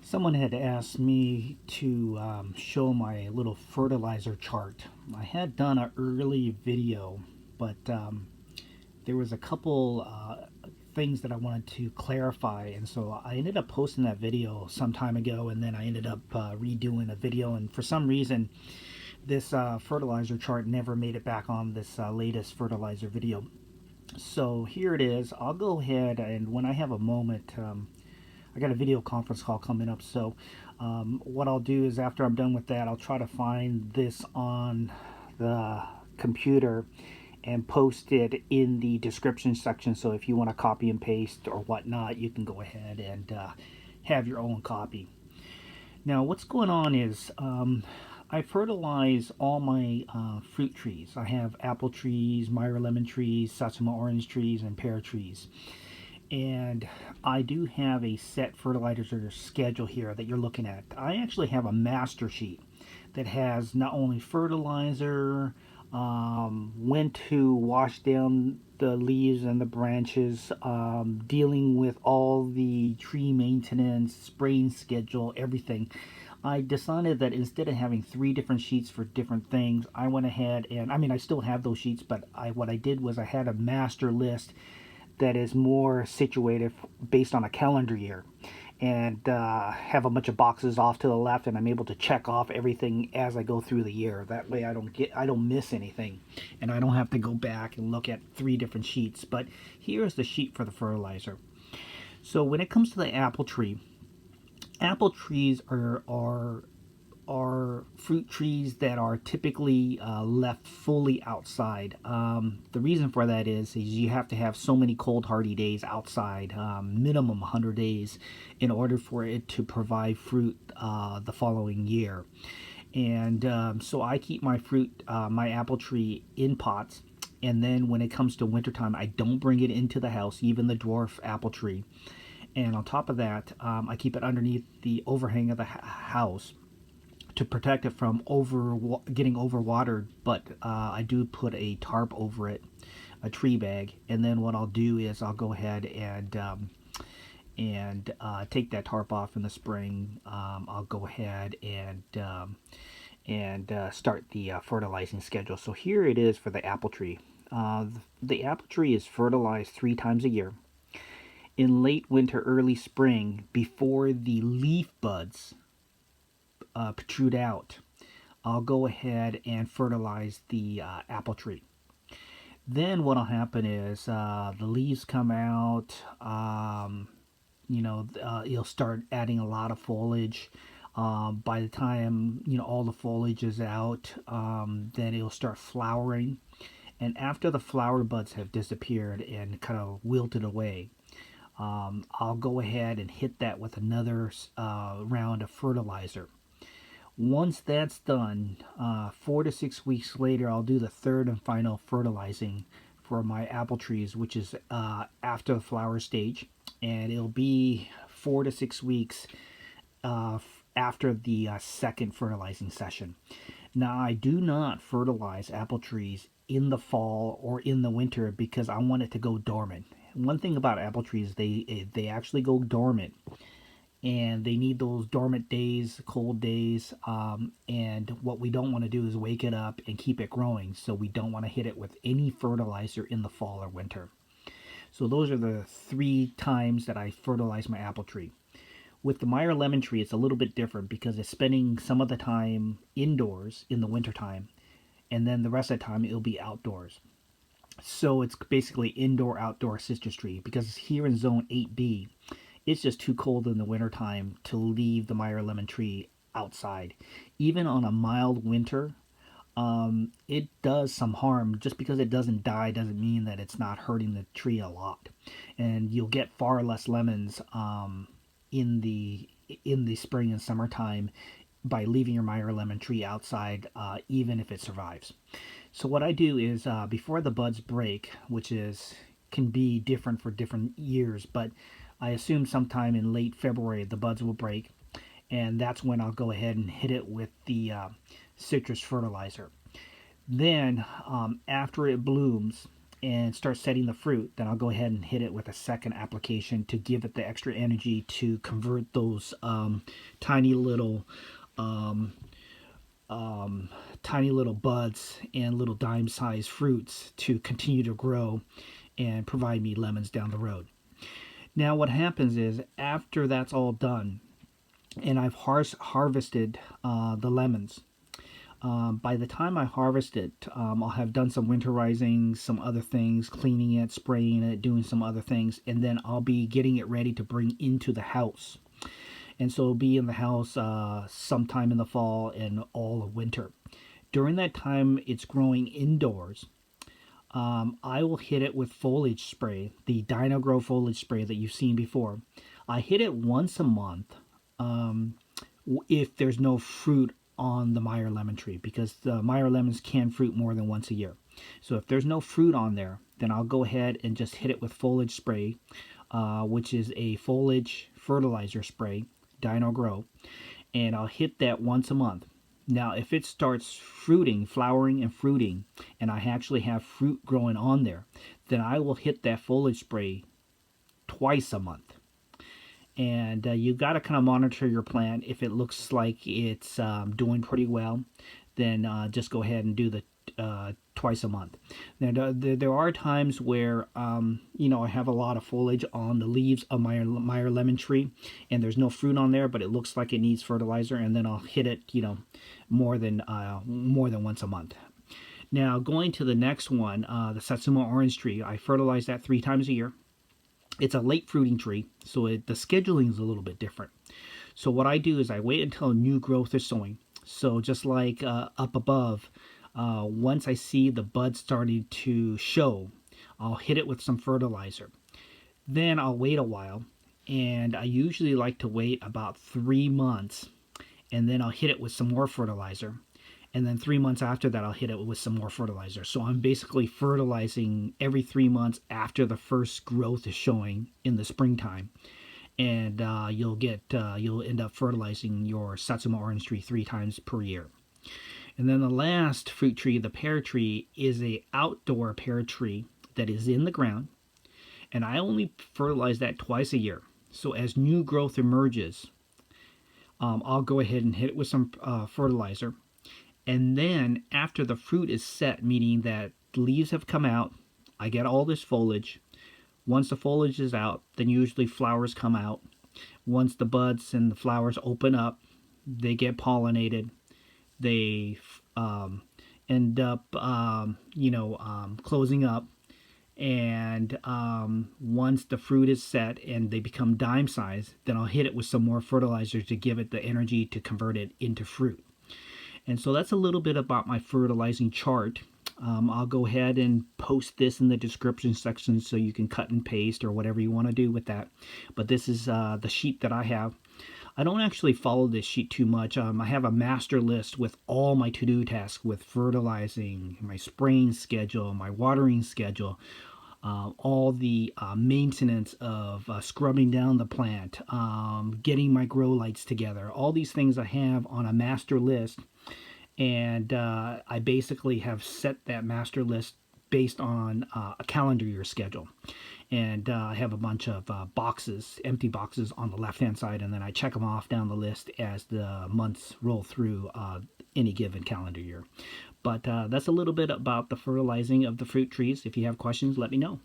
Someone had asked me to show my little fertilizer chart. I had done an early video, but there was a couple things that I wanted to clarify, and so I ended up posting that video some time ago, and then I ended up redoing a video, and for some reason this fertilizer chart never made it back on this latest fertilizer video. So here it is. I'll go ahead, and when I have a moment, I got a video conference call coming up, so what I'll do is after I'm done with that, I'll try to find this on the computer and post it in the description section, so if you want to copy and paste or whatnot, you can go ahead and have your own copy. Now what's going on is I fertilize all my fruit trees. I have apple trees, Myer Lemon trees, Satsuma Orange trees, and pear trees. And I do have a set fertilizer schedule here that you're looking at. I actually have a master sheet that has not only fertilizer, when to wash down the leaves and the branches, dealing with all the tree maintenance, spraying schedule, everything. I decided that instead of having 3 different sheets for different things, I went ahead and, I still have those sheets, but what I did was I had a master list that is more situated based on a calendar year, and have a bunch of boxes off to the left, and I'm able to check off everything as I go through the year. That way I don't miss anything, and I don't have to go back and look at 3 different sheets. But here's the sheet for the fertilizer. So when it comes to the apple tree, apple trees are fruit trees that are typically left fully outside. The reason for that is you have to have so many cold hardy days outside, minimum 100 days, in order for it to provide fruit the following year. And so I keep my fruit, my apple tree, in pots. And then when it comes to wintertime, I don't bring it into the house, even the dwarf apple tree. And on top of that, I keep it underneath the overhang of the house to protect it from getting overwatered, but I do put a tarp over it, a tree bag, and then what I'll do is I'll go ahead and take that tarp off in the spring. I'll go ahead and start the fertilizing schedule. So here it is for the apple tree. The apple tree is fertilized 3 times a year. In late winter, early spring, before the leaf buds protrude out, I'll go ahead and fertilize the apple tree. Then what'll happen is the leaves come out. You'll start adding a lot of foliage. By the time all the foliage is out, then it'll start flowering. And after the flower buds have disappeared and kind of wilted away, I'll go ahead and hit that with another round of fertilizer. Once that's done, 4 to 6 weeks later, I'll do the 3rd and final fertilizing for my apple trees, which is after the flower stage, and it'll be 4 to 6 weeks after the 2nd fertilizing session. Now, I do not fertilize apple trees in the fall or in the winter because I want it to go dormant. One thing about apple trees, they actually go dormant, and they need those dormant days, cold days, and what we don't want to do is wake it up and keep it growing, so we don't want to hit it with any fertilizer in the fall or winter. So those are the 3 times that I fertilize my apple tree. With the Myer Lemon Tree, it's a little bit different because it's spending some of the time indoors in the wintertime, and then the rest of the time it'll be outdoors. So it's basically indoor-outdoor citrus tree, because here in zone 8B, it's just too cold in the wintertime to leave the Myer Lemon Tree outside. Even on a mild winter, it does some harm. Just because it doesn't die doesn't mean that it's not hurting the tree a lot. And you'll get far less lemons in the spring and summertime by leaving your Myer Lemon Tree outside, even if it survives. So what I do is before the buds break, which can be different for different years, but I assume sometime in late February the buds will break, and that's when I'll go ahead and hit it with the citrus fertilizer. Then after it blooms, and start setting the fruit, then I'll go ahead and hit it with a second application to give it the extra energy to convert those tiny little um, tiny little buds and little dime-sized fruits to continue to grow and provide me lemons down the road. Now what happens is after that's all done and I've harvested the lemons, by the time I harvest it, I'll have done some winterizing, some other things, cleaning it, spraying it, doing some other things, and then I'll be getting it ready to bring into the house. And so it'll be in the house sometime in the fall and all of winter. During that time, it's growing indoors. I will hit it with foliage spray, the Dyno-Gro foliage spray that you've seen before. I hit it once a month if there's no fruit on the Myer Lemon Tree, because the Myer lemons can fruit more than once a year. So if there's no fruit on there, then I'll go ahead and just hit it with foliage spray, which is a foliage fertilizer spray, Dyno-Gro, and I'll hit that once a month. Now, if it starts fruiting, flowering and fruiting, and I actually have fruit growing on there, then I will hit that foliage spray twice a month. And you've got to kind of monitor your plant. If it looks like it's doing pretty well, then just go ahead and do the twice a month. Now, there are times where I have a lot of foliage on the leaves of my Myer Lemon Tree, and there's no fruit on there, but it looks like it needs fertilizer, and then I'll hit it, more than once a month. Now, going to the next one, the Satsuma Orange tree, I fertilize that 3 times a year. It's a late fruiting tree, so the scheduling is a little bit different. So what I do is I wait until new growth is showing. So just like up above, once I see the buds starting to show, I'll hit it with some fertilizer. Then I'll wait a while, and I usually like to wait about 3 months, and then I'll hit it with some more fertilizer. And then 3 months after that, I'll hit it with some more fertilizer. So I'm basically fertilizing every 3 months after the first growth is showing in the springtime. And you'll end up fertilizing your Satsuma Orange tree 3 times per year. And then the last fruit tree, the pear tree, is a outdoor pear tree that is in the ground. And I only fertilize that twice a year. So as new growth emerges, I'll go ahead and hit it with some fertilizer. And then after the fruit is set, meaning that leaves have come out, I get all this foliage. Once the foliage is out, then usually flowers come out. Once the buds and the flowers open up, they get pollinated. They end up, closing up. And once the fruit is set and they become dime size, then I'll hit it with some more fertilizer to give it the energy to convert it into fruit. And so that's a little bit about my fertilizing chart. I'll go ahead and post this in the description section so you can cut and paste or whatever you want to do with that. But this is the sheet that I have. I don't actually follow this sheet too much. I have a master list with all my to-do tasks, with fertilizing, my spraying schedule, my watering schedule, all the maintenance of scrubbing down the plant, getting my grow lights together. All these things I have on a master list. And I basically have set that master list based on a calendar year schedule. And I have a bunch of boxes, empty boxes on the left-hand side, and then I check them off down the list as the months roll through any given calendar year. But that's a little bit about the fertilizing of the fruit trees. If you have questions, let me know.